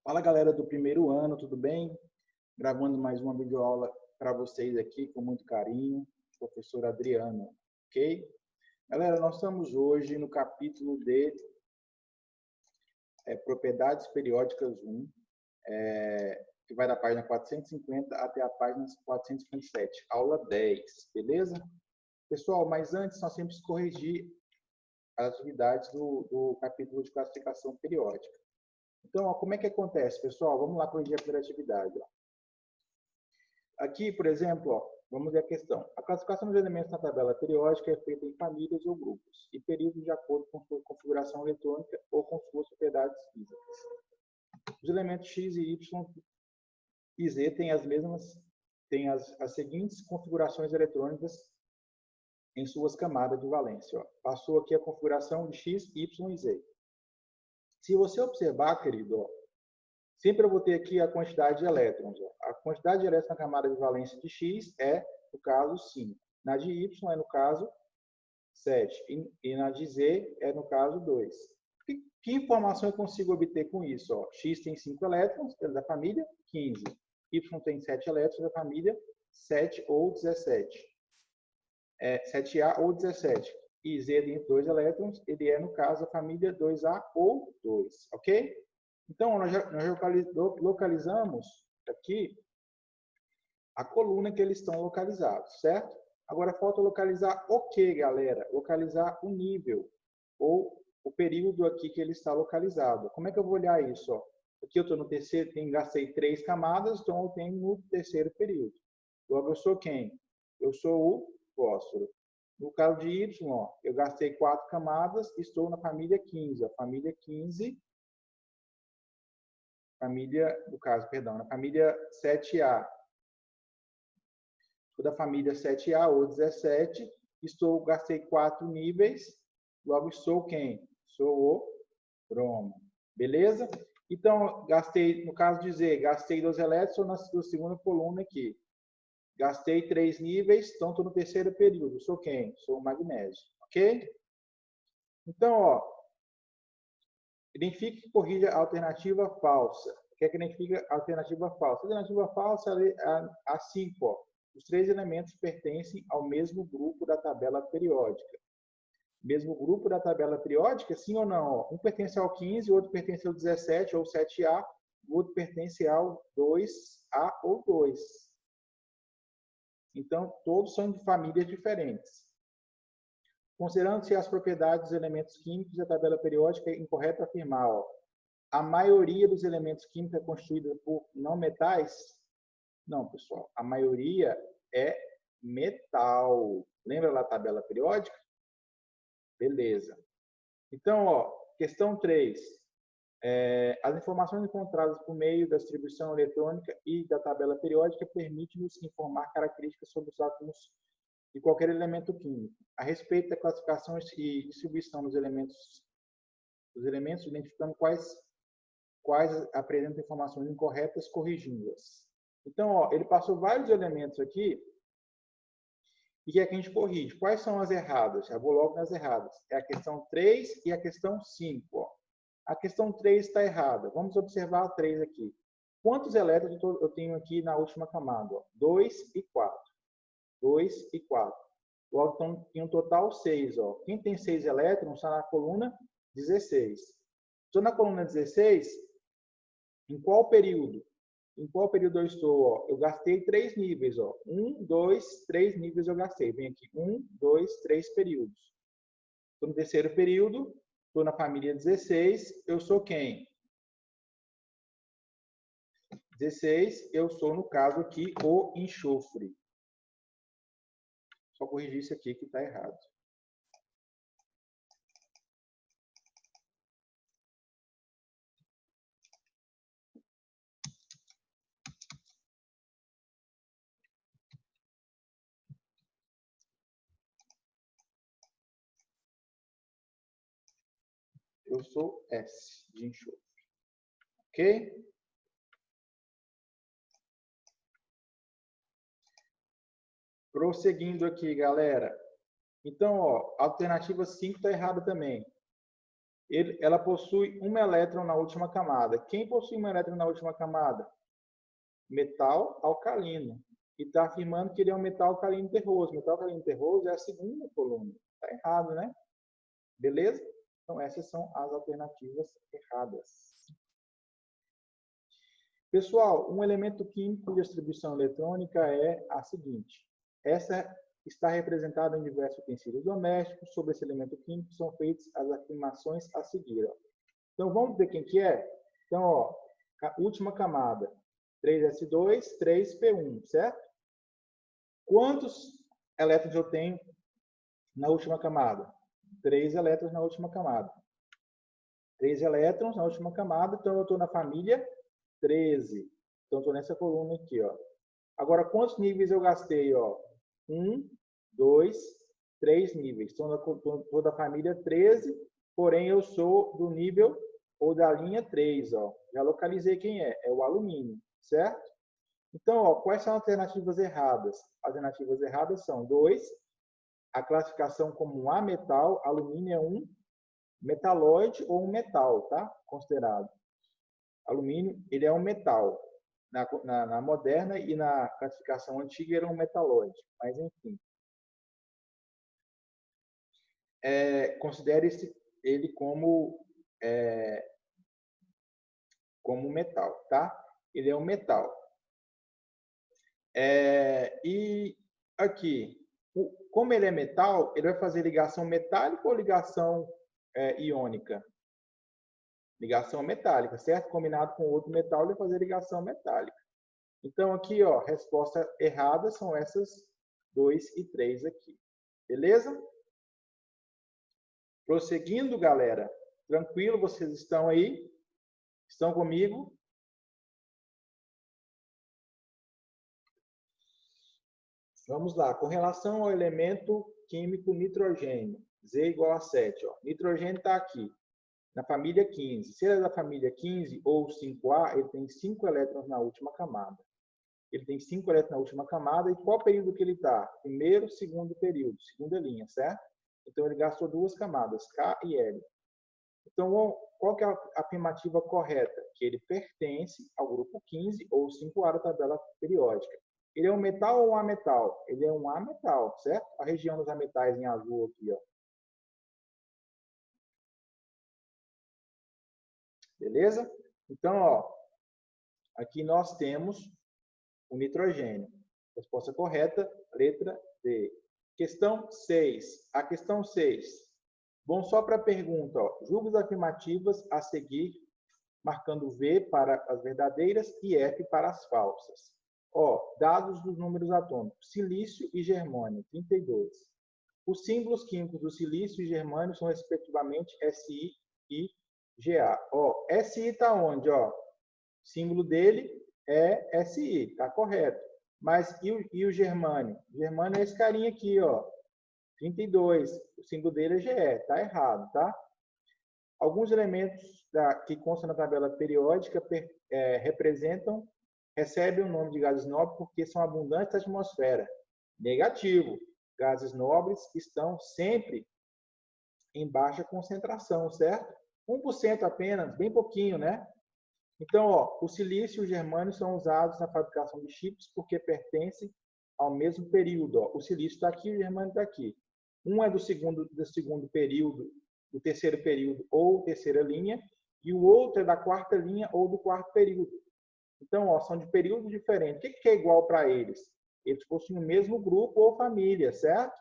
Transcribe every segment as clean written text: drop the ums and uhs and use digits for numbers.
Fala galera do primeiro ano, tudo bem? Gravando mais uma videoaula para vocês aqui com muito carinho, professor Adriano, ok? Galera, nós estamos hoje no capítulo de Propriedades Periódicas 1, que vai da página 450 até a página 457, aula 10, beleza? Pessoal, mas antes nós temos que corrigir as atividades do capítulo de classificação periódica. Então, ó, como é que acontece, pessoal? Vamos lá corrigir a primeira atividade. Ó. Aqui, por exemplo, ó, vamos ver a questão. A classificação dos elementos na tabela periódica é feita em famílias ou grupos e períodos de acordo com sua configuração eletrônica ou com suas propriedades físicas. Os elementos x e y e z têm as seguintes configurações eletrônicas em suas camadas de valência. Ó. Passou aqui a configuração de x, y e z. Se você observar, querido, ó, sempre eu vou ter aqui a quantidade de elétrons. Ó. A quantidade de elétrons na camada de valência de X é, no caso, 5. Na de Y é, no caso, 7. E na de Z é, no caso, 2. Que informação eu consigo obter com isso? Ó? X tem 5 elétrons, é da família 15. Y tem 7 elétrons, da família 7 ou 17. 7A ou 17. E Z tem 2 elétrons, ele é, no caso, a família 2A ou 2. Ok? Então, nós já localizamos aqui a coluna que eles estão localizados, certo? Agora, falta localizar o que, galera? Localizar o nível, ou o período aqui que ele está localizado. Como é que eu vou olhar isso? Ó? Aqui eu estou no terceiro, gastei 3 camadas, então eu tenho no terceiro período. Logo, eu sou quem? Eu sou o fósforo. No caso de Y, ó, eu gastei 4 camadas, estou na família 15. A família 15... na família 7A. Toda a família 7A ou 17, gastei 4 níveis, logo sou quem? Sou o bromo. Beleza? Então, gastei, no caso de Z, gastei 2 elétrons, na segunda coluna aqui. Gastei 3 níveis, então estou no terceiro período. Sou quem? Sou o magnésio. Ok? Então, ó, identifique e corrija a alternativa falsa. O que é que identifica a alternativa falsa? A alternativa falsa é a 5. Ó. Os 3 elementos pertencem ao mesmo grupo da tabela periódica. Mesmo grupo da tabela periódica, sim ou não? Ó. Um pertence ao 15, o outro pertence ao 17 ou 7A, o outro pertence ao 2A ou 2. Então, todos são de famílias diferentes. Considerando-se as propriedades dos elementos químicos da tabela periódica, é incorreto afirmar, ó, a maioria dos elementos químicos é constituída por não metais? Não, pessoal. A maioria é metal. Lembra lá a tabela periódica? Beleza. Então, ó, questão 3. As informações encontradas por meio da distribuição eletrônica e da tabela periódica permitem-nos informar características sobre os átomos de qualquer elemento químico. A respeito da classificação e distribuição dos elementos identificando quais apresentam informações incorretas, corrigindo-as. Então, ó, ele passou vários elementos aqui e que a gente corrige. Quais são as erradas? Já vou logo nas erradas. É a questão 3 e a questão 5. Ó. A questão 3 está errada. Vamos observar a 3 aqui. Quantos elétrons eu tenho aqui na última camada? Ó? 2 e 4. 2 e 4. Logo, então, em um total 6. Ó. Quem tem 6 elétrons está na coluna 16. Estou na coluna 16, em qual período? Em qual período eu estou? Ó? Eu gastei 3 níveis. Ó. 1, 2, 3 níveis eu gastei. Vem aqui, 1, 2, 3 períodos. Estou no terceiro período, estou na família 16. Eu sou quem? 16, eu sou, no caso aqui, o enxofre. Só corrigir isso aqui que está errado. Eu sou S, de enxofre. Ok? Prosseguindo aqui, galera. Então, ó, a alternativa 5 está errada também. Ela possui um elétron na última camada. Quem possui um elétron na última camada? Metal alcalino. E está afirmando que ele é um metal alcalino terroso. Metal alcalino terroso é a segunda coluna. Está errado, né? Beleza? Então, essas são as alternativas erradas. Pessoal, um elemento químico de distribuição eletrônica é a seguinte. Essa está representada em diversos utensílios domésticos. Sobre esse elemento químico são feitas as afirmações a seguir. Ó. Então, vamos ver quem que é? Então, ó, última camada. 3s2, 3p1, certo? Quantos elétrons eu tenho na última camada? 3 elétrons na última camada. 3 elétrons na última camada, então eu estou na família 13. Então, estou nessa coluna aqui, ó. Agora, quantos níveis eu gastei, ó? 1, 2, 3 níveis. Estou da família 13, porém eu sou do nível ou da linha 3, ó. Já localizei quem é. É o alumínio, certo? Então, ó, quais são as alternativas erradas? As alternativas erradas são 2, a classificação como um ametal, alumínio é um metalóide ou um metal, tá? Considerado. Alumínio, ele é um metal. Na moderna e na classificação antiga era um metalóide, mas enfim. Considere ele como metal, tá? Ele é um metal. E aqui, como ele é metal, ele vai fazer ligação metálica ou ligação iônica? Ligação metálica, certo? Combinado com outro metal, ele vai fazer ligação metálica. Então, aqui, ó, resposta errada são essas 2 e 3 aqui. Beleza? Prosseguindo, galera. Tranquilo? Vocês estão aí? Estão comigo? Vamos lá. Com relação ao elemento químico nitrogênio, Z igual a 7. Ó. Nitrogênio está aqui, na família 15. Se ele é da família 15 ou 5A, ele tem 5 elétrons na última camada. Ele tem 5 elétrons na última camada. E qual período que ele está? Primeiro, segundo período, segunda linha, certo? Então, ele gastou 2 camadas, K e L. Então, qual que é a afirmativa correta? Que ele pertence ao grupo 15 ou 5A da tabela periódica. Ele é um metal ou um ametal? Ele é um ametal, certo? A região dos ametais em azul aqui, ó. Beleza? Então, ó, aqui nós temos o nitrogênio. Resposta correta, letra D. Questão 6. A questão 6. Bom, só para a pergunta, ó, julgue as afirmativas a seguir, marcando V para as verdadeiras e F para as falsas. Ó, dados dos números atômicos, silício e germânio, 32. Os símbolos químicos do silício e germânio são, respectivamente, Si e Ga. Ó, Si está onde? Ó? O símbolo dele é Si, tá correto. Mas e o germânio? O germânio é esse carinha aqui, ó. 32. O símbolo dele é Ge, tá errado, tá? Alguns elementos que constam na tabela periódica recebem o nome de gases nobres porque são abundantes na atmosfera. Negativo. Gases nobres estão sempre em baixa concentração, certo? 1% apenas, bem pouquinho, né? Então, ó, o silício e o germânio são usados na fabricação de chips porque pertencem ao mesmo período. Ó. O silício está aqui, o germânio está aqui. Um é do segundo período, do terceiro período ou terceira linha, e o outro é da quarta linha ou do quarto período. Então, ó, são de períodos diferentes. O que é igual para eles? Eles possuem o mesmo grupo ou família, certo?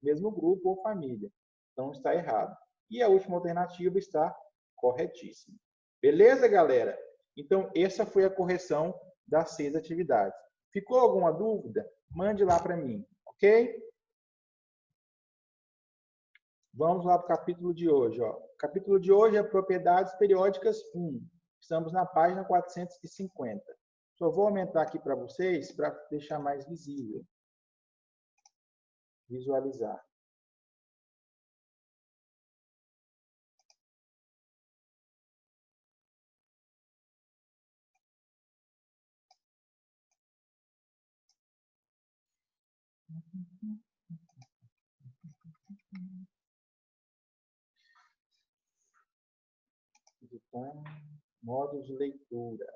Mesmo grupo ou família. Então, está errado. E a última alternativa está corretíssima. Beleza, galera? Então, essa foi a correção das 6 atividades. Ficou alguma dúvida? Mande lá para mim, ok? Vamos lá para o capítulo de hoje. Ó. O capítulo de hoje é Propriedades Periódicas 1. Estamos na página 450. Só vou aumentar aqui para vocês para deixar mais visível. Visualizar. Onde está? Modo de leitura.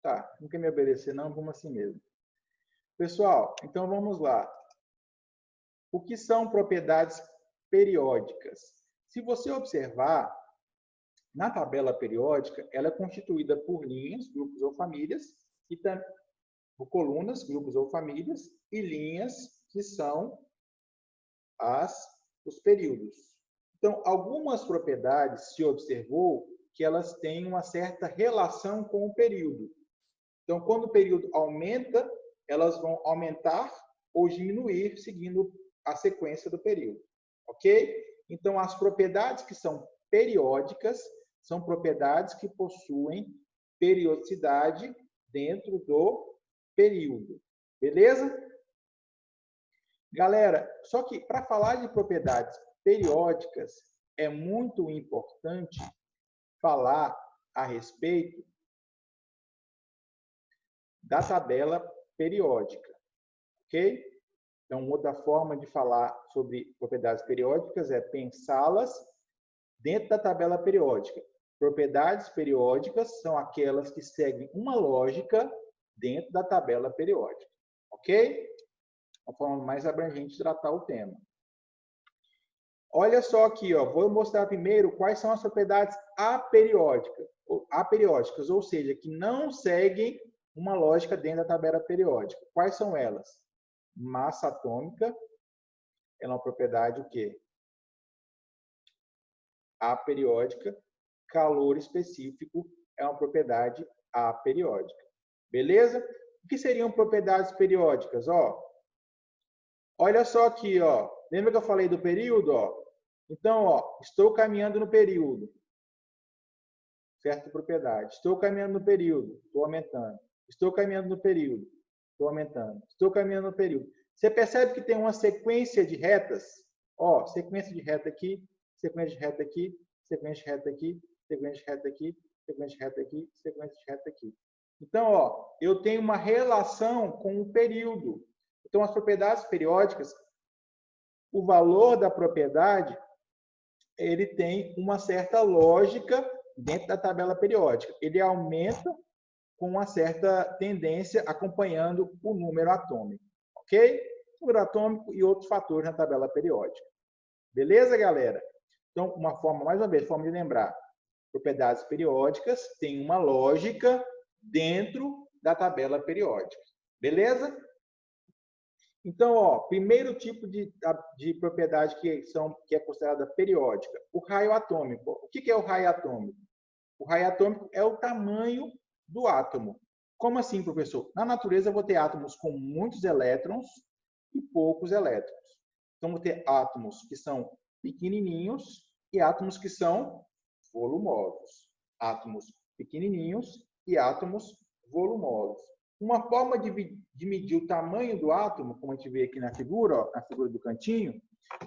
Tá, não quer me obedecer não? Vamos assim mesmo. Pessoal, então vamos lá. O que são propriedades periódicas? Se você observar, na tabela periódica, ela é constituída por linhas, grupos ou famílias, e por colunas, grupos ou famílias, e linhas, que são os períodos. Então, algumas propriedades se observou que elas têm uma certa relação com o período. Então, quando o período aumenta, elas vão aumentar ou diminuir seguindo a sequência do período. Ok? Então, as propriedades que são periódicas são propriedades que possuem periodicidade dentro do período. Beleza? Galera, só que para falar de propriedades periódicas, é muito importante falar a respeito da tabela periódica, ok? Então, outra forma de falar sobre propriedades periódicas é pensá-las dentro da tabela periódica. Propriedades periódicas são aquelas que seguem uma lógica dentro da tabela periódica, ok? Uma forma mais abrangente de tratar o tema. Olha só aqui, ó, vou mostrar primeiro quais são as propriedades aperiódicas, ou seja, que não seguem uma lógica dentro da tabela periódica. Quais são elas? Massa atômica, ela é uma propriedade o quê? Aperiódica. Calor específico é uma propriedade aperiódica. Beleza? O que seriam propriedades periódicas? Ó, olha só aqui, ó. Lembra que eu falei do período? Ó? Então, ó, estou caminhando no período. Certa propriedade. Estou caminhando no período. Estou aumentando. Estou caminhando no período. Estou aumentando. Estou caminhando no período. Você percebe que tem uma sequência de retas? Ó, sequência de reta aqui, sequência de reta aqui, sequência de reta aqui, sequência de reta aqui, sequência de reta aqui, sequência de reta aqui. Então, ó, eu tenho uma relação com o período. Então, as propriedades periódicas, o valor da propriedade, ele tem uma certa lógica dentro da tabela periódica. Ele aumenta com uma certa tendência acompanhando o número atômico, ok? Número atômico e outros fatores na tabela periódica. Beleza, galera? Então, uma forma, mais uma vez, forma de lembrar, propriedades periódicas têm uma lógica dentro da tabela periódica. Beleza? Então, ó, primeiro tipo de propriedade que é considerada periódica, o raio atômico. O que é o raio atômico? O raio atômico é o tamanho do átomo. Como assim, professor? Na natureza, eu vou ter átomos com muitos elétrons e poucos elétrons. Então, vou ter átomos que são pequenininhos e átomos que são volumosos. Átomos pequenininhos e átomos volumosos. Uma forma de medir o tamanho do átomo, como a gente vê aqui na figura, ó, na figura do cantinho,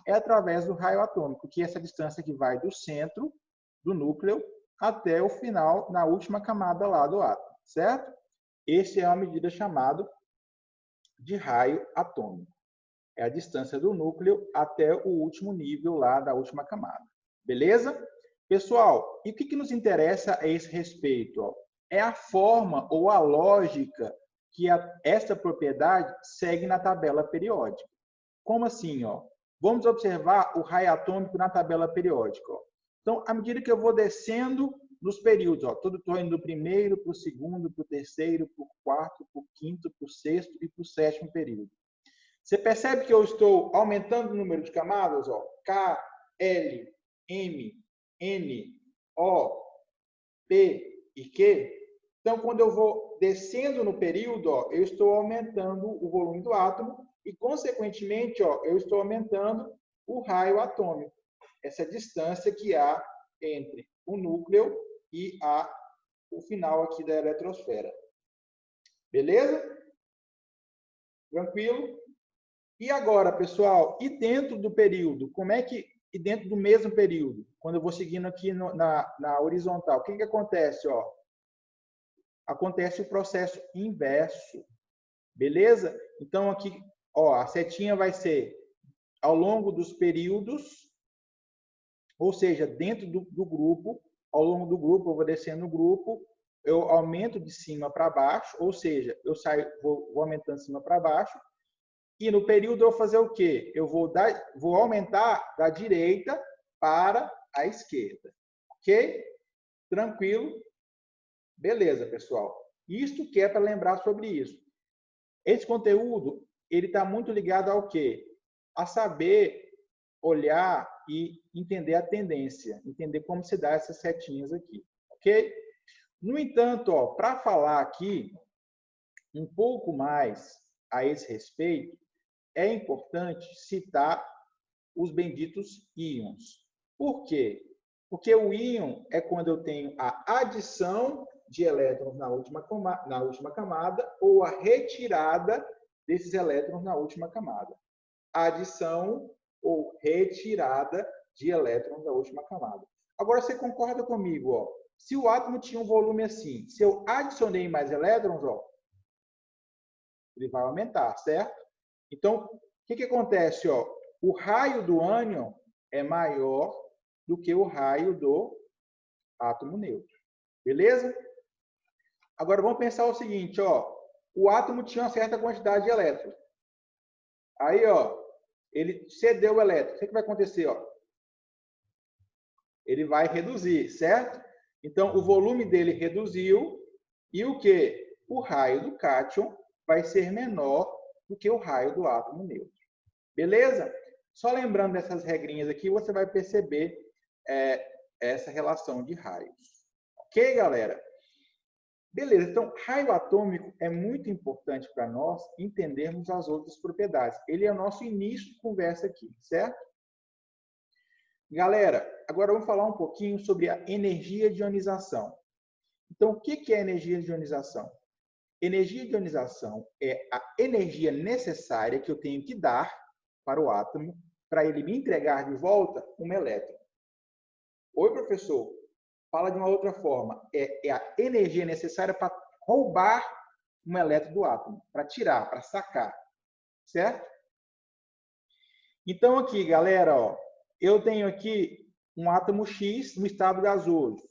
é através do raio atômico, que é essa distância que vai do centro do núcleo até o final, na última camada lá do átomo, certo? Essa é uma medida chamada de raio atômico. É a distância do núcleo até o último nível lá da última camada. Beleza? Pessoal, e o que nos interessa a esse respeito? Ó? É a forma ou a lógica que essa propriedade segue na tabela periódica. Como assim? Ó? Vamos observar o raio atômico na tabela periódica. Ó. Então, à medida que eu vou descendo nos períodos, estou indo do primeiro para o segundo, para o terceiro, para o quarto, para o quinto, para o sexto e para o sétimo período. Você percebe que eu estou aumentando o número de camadas? Ó, K, L, M, N, O, P e Q. Então, quando eu vou descendo no período, ó, eu estou aumentando o volume do átomo e, consequentemente, ó, eu estou aumentando o raio atômico. Essa distância que há entre o núcleo e o final aqui da eletrosfera. Beleza? Tranquilo? E agora, pessoal, e dentro do período? Como é que, e dentro do mesmo período, quando eu vou seguindo aqui na horizontal, o que acontece? Ó? Acontece o processo inverso. Beleza? Então, aqui, ó, a setinha vai ser ao longo dos períodos, ou seja, dentro do grupo, ao longo do grupo, eu vou descendo o grupo, eu aumento de cima para baixo, ou seja, eu saio, vou aumentando de cima para baixo, e no período eu vou fazer o quê? Eu vou aumentar da direita para a esquerda. Ok? Tranquilo? Beleza, pessoal. Isto que é para lembrar sobre isso. Esse conteúdo, ele está muito ligado ao quê? A saber olhar e entender a tendência, entender como se dá essas setinhas aqui, ok? No entanto, para falar aqui um pouco mais a esse respeito, é importante citar os benditos íons. Por quê? Porque o íon é quando eu tenho a adição de elétrons na última camada ou a retirada desses elétrons na última camada. Adição ou retirada de elétrons da última camada. Agora, você concorda comigo? Ó? Se o átomo tinha um volume assim, se eu adicionei mais elétrons, ó, ele vai aumentar, certo? Então, o que acontece? Ó? O raio do ânion é maior do que o raio do átomo neutro. Beleza? Agora, vamos pensar o seguinte. Ó, o átomo tinha uma certa quantidade de elétrons. Aí, ó, ele cedeu o elétron. O que vai acontecer? Ó? Ele vai reduzir, certo? Então, o volume dele reduziu e o quê? O raio do cátion vai ser menor do que o raio do átomo neutro. Beleza? Só lembrando dessas regrinhas aqui, você vai perceber essa relação de raios. Ok, galera? Beleza, então, raio atômico é muito importante para nós entendermos as outras propriedades. Ele é o nosso início de conversa aqui, certo? Galera, agora vamos falar um pouquinho sobre a energia de ionização. Então, o que é energia de ionização? Energia de ionização é a energia necessária que eu tenho que dar para o átomo para ele me entregar de volta um elétron. Oi, professor. Fala de uma outra forma. É a energia necessária para roubar um elétron do átomo, para tirar, para sacar. Certo? Então, aqui, galera, ó, eu tenho aqui um átomo X no estado gasoso.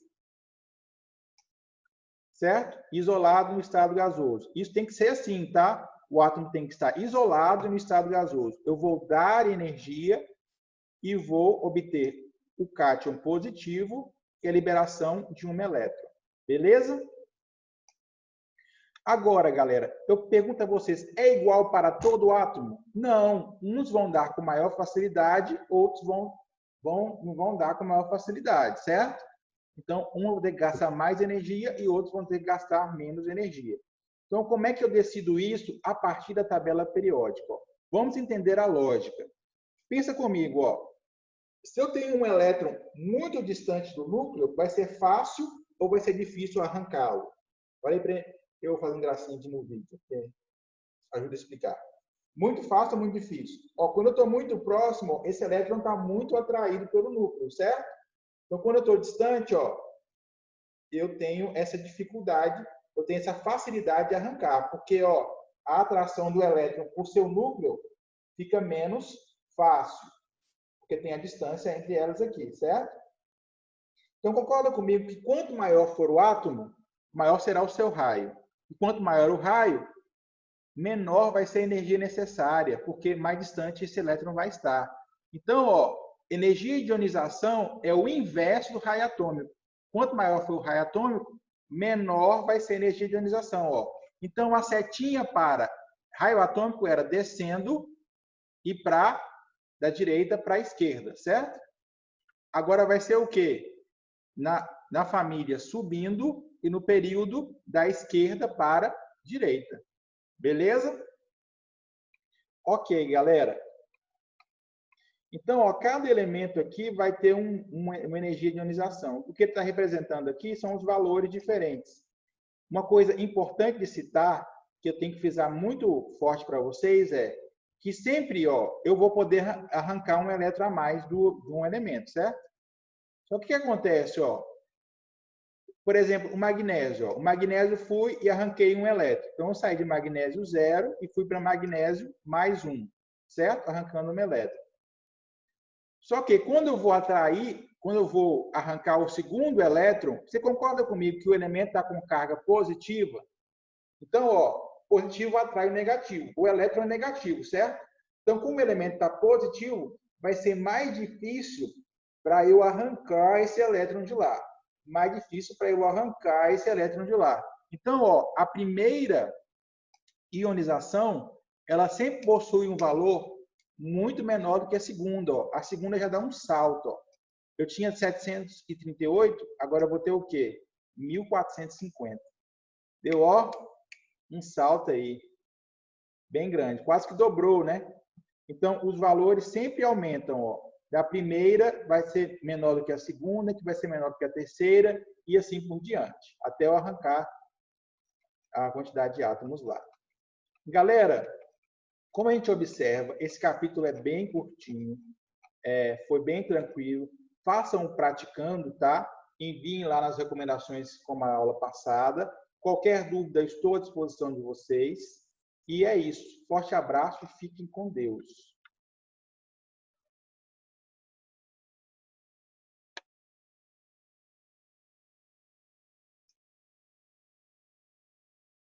Certo? Isolado no estado gasoso. Isso tem que ser assim, tá? O átomo tem que estar isolado no estado gasoso. Eu vou dar energia e vou obter o cátion positivo, que é a liberação de um elétron. Beleza? Agora, galera, eu pergunto a vocês, é igual para todo átomo? Não. Uns vão dar com maior facilidade, outros não vão dar com maior facilidade, certo? Então, um vai ter que gastar mais energia e outros vão ter que gastar menos energia. Então, como é que eu decido isso a partir da tabela periódica? Vamos entender a lógica. Pensa comigo, ó. Se eu tenho um elétron muito distante do núcleo, vai ser fácil ou vai ser difícil arrancá-lo? Olha aí para eu vou fazer um gracinho de no vídeo, que ajuda a explicar. Muito fácil ou muito difícil? Ó, quando eu estou muito próximo, esse elétron está muito atraído pelo núcleo, certo? Então, quando eu estou distante, ó, eu tenho essa dificuldade, eu tenho essa facilidade de arrancar, porque ó, a atração do elétron por seu núcleo fica menos fácil, porque tem a distância entre elas aqui, certo? Então, concorda comigo que quanto maior for o átomo, maior será o seu raio. E quanto maior o raio, menor vai ser a energia necessária, porque mais distante esse elétron vai estar. Então, ó, energia de ionização é o inverso do raio atômico. Quanto maior for o raio atômico, menor vai ser a energia de ionização. Ó. Então, a setinha para raio atômico era descendo e da direita para a esquerda, certo? Agora vai ser o quê? Na família subindo e no período da esquerda para a direita. Beleza? Ok, galera. Então, ó, cada elemento aqui vai ter uma energia de ionização. O que está representando aqui são os valores diferentes. Uma coisa importante de citar, que eu tenho que frisar muito forte para vocês, é que sempre ó, eu vou poder arrancar um elétron a mais de um elemento, certo? Só que o que acontece? Ó, Por exemplo, o magnésio. Ó. O magnésio fui e arranquei um elétron. Então, eu saí de magnésio 0 e fui para magnésio mais 1, certo? Arrancando um elétron. Só que quando eu vou atrair, quando eu vou arrancar o segundo elétron, você concorda comigo que o elemento está com carga positiva? Então, ó, positivo atrai o negativo. O elétron é negativo, certo? Então, como o elemento está positivo, vai ser mais difícil para eu arrancar esse elétron de lá. Mais difícil para eu arrancar esse elétron de lá. Então, ó, a primeira ionização, ela sempre possui um valor muito menor do que a segunda. Ó. A segunda já dá um salto. Ó. Eu tinha 738, agora eu vou ter o quê? 1450. Deu, ó, um salto aí, bem grande. Quase que dobrou, né? Então, os valores sempre aumentam. Ó. Da primeira vai ser menor do que a segunda, que vai ser menor do que a terceira, e assim por diante, até eu arrancar a quantidade de átomos lá. Galera, como a gente observa, esse capítulo é bem curtinho, foi bem tranquilo. Façam praticando, tá? Enviem lá nas recomendações como a aula passada. Qualquer dúvida, estou à disposição de vocês. E é isso. Forte abraço e fiquem com Deus.